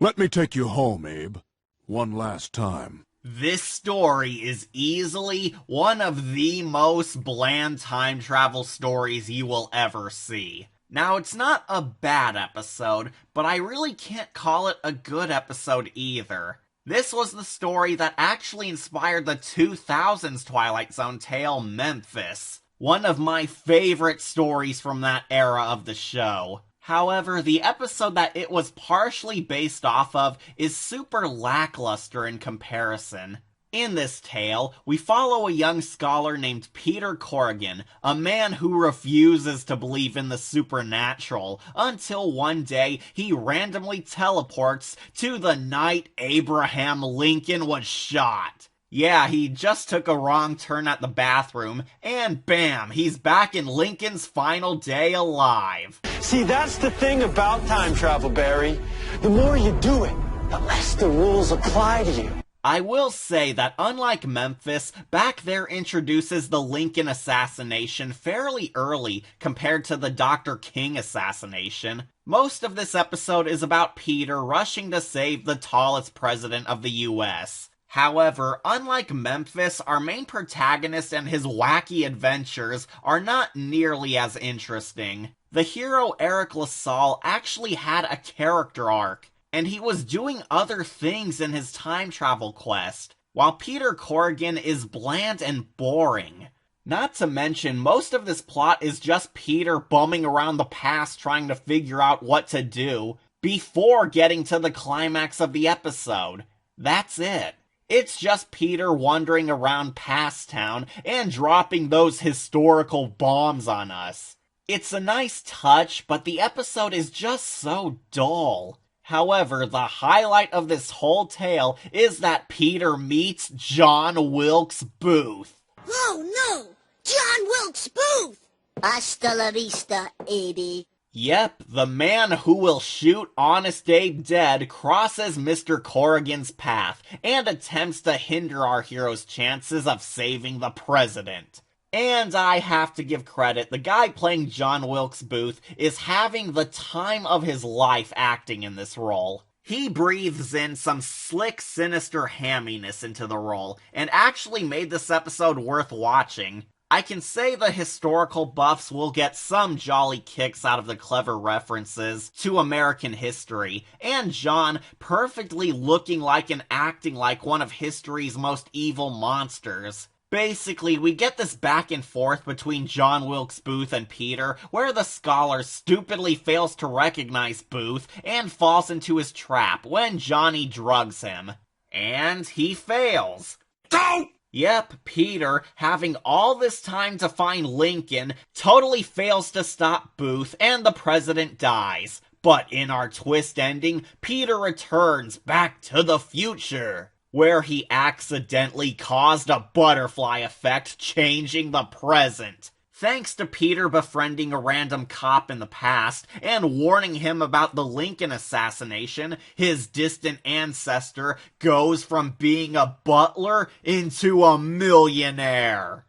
Let me take you home, Abe. One last time. This story is easily one of the most bland time travel stories you will ever see. Now, it's not a bad episode, but I really can't call it a good episode either. This was the story that actually inspired the 2000s Twilight Zone tale Memphis, one of my favorite stories from that era of the show. However, the episode that it was partially based off of is super lackluster in comparison. In this tale, we follow a young scholar named Peter Corrigan, a man who refuses to believe in the supernatural, until one day he randomly teleports to the night Abraham Lincoln was shot. Yeah, he just took a wrong turn at the bathroom, and bam, he's back in Lincoln's final day alive. See, that's the thing about time travel, Barry. The more you do it, the less the rules apply to you. I will say that unlike Memphis, back there introduces the Lincoln assassination fairly early compared to the Dr. King assassination. Most of this episode is about Peter rushing to save the tallest president of the US. However, unlike Memphis, our main protagonist and his wacky adventures are not nearly as interesting. The hero Eric LaSalle actually had a character arc, and he was doing other things in his time travel quest, while Peter Corrigan is bland and boring. Not to mention, most of this plot is just Peter bumming around the past trying to figure out what to do before getting to the climax of the episode. That's it. It's just Peter wandering around past town and dropping those historical bombs on us. It's a nice touch, but the episode is just so dull. However, the highlight of this whole tale is that Peter meets John Wilkes Booth. Oh no! John Wilkes Booth! Hasta la vista, Abe. Yep, the man who will shoot Honest Abe dead crosses Mr. Corrigan's path and attempts to hinder our hero's chances of saving the president. And I have to give credit, the guy playing John Wilkes Booth is having the time of his life acting in this role. He breathes in some slick, sinister hamminess into the role, and actually made this episode worth watching. I can say the historical buffs will get some jolly kicks out of the clever references to American history, and John perfectly looking like and acting like one of history's most evil monsters. Basically, we get this back and forth between John Wilkes Booth and Peter, where the scholar stupidly fails to recognize Booth and falls into his trap when Johnny drugs him. And he fails. Don't! Yep, Peter, having all this time to find Lincoln, totally fails to stop Booth, and the president dies. But in our twist ending, Peter returns back to the future, where he accidentally caused a butterfly effect, changing the present. Thanks to Peter befriending a random cop in the past and warning him about the Lincoln assassination, his distant ancestor goes from being a butler into a millionaire.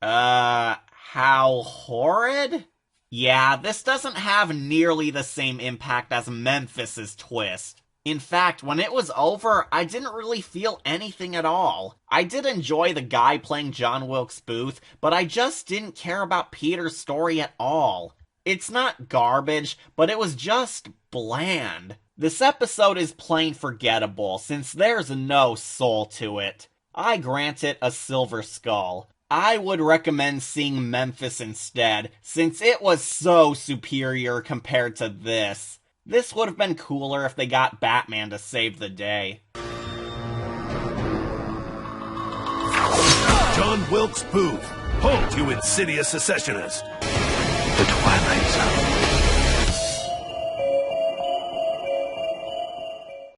How horrid? Yeah, this doesn't have nearly the same impact as Memphis's twist. In fact, when it was over, I didn't really feel anything at all. I did enjoy the guy playing John Wilkes Booth, but I just didn't care about Peter's story at all. It's not garbage, but it was just bland. This episode is plain forgettable, since there's no soul to it. I grant it a silver skull. I would recommend seeing Memphis instead, since it was so superior compared to this. This would have been cooler if they got Batman to save the day. John Wilkes Booth, home to insidious secessionist. The Twilight Zone.